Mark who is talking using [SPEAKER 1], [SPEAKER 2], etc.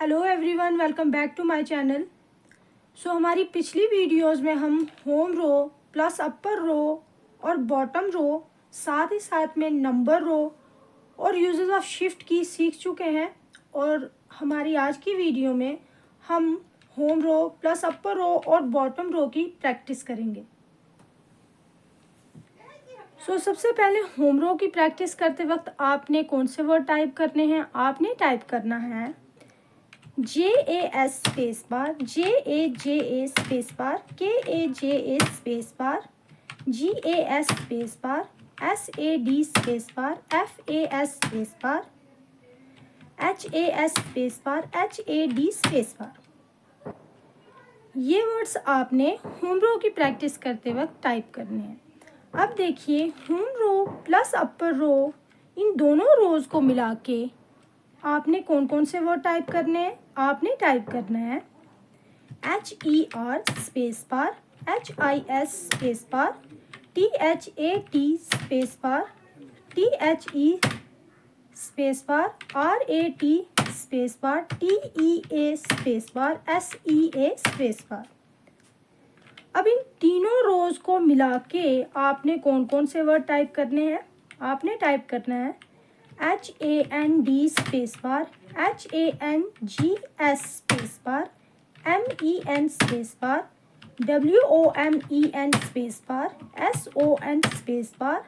[SPEAKER 1] Hello everyone, welcome back to my channel. हमारी पिछली videos में हम होम रो प्लस अपर रो और बॉटम रो, साथ ही साथ में नंबर रो और यूजेस ऑफ शिफ्ट की सीख चुके हैं। और हमारी आज की वीडियो में हम होम रो प्लस अपर रो और बॉटम रो की प्रैक्टिस करेंगे। सबसे पहले होम रो की प्रैक्टिस करते वक्त आपने कौन से वर्ड टाइप करने हैं? आपने टाइप करना है JAS space bar, JAJA space bar, KAJA space bar, GAS space bar, SAD space bar, FAS space bar, HAS space bar, HAD space bar. ये वर्ड्स आपने होम रो की प्रैक्टिस करते वक्त टाइप करने हैं। अब देखिए, होम रो प्लस अपर रो, इन दोनों रोज को मिला के आपने कौन कौन से वर्ड टाइप करने हैं? आपने टाइप करना है HER space bar, HIS space bar, THAT space bar, THE space bar, RAT space bar, TEA space bar, SEA space bar. अब इन तीनों रोज को मिला के आपने कौन कौन से वर्ड टाइप करने हैं? आपने टाइप करना है HAND space bar, HANGS space bar, MEN space bar, WOMEN space bar, SON space bar,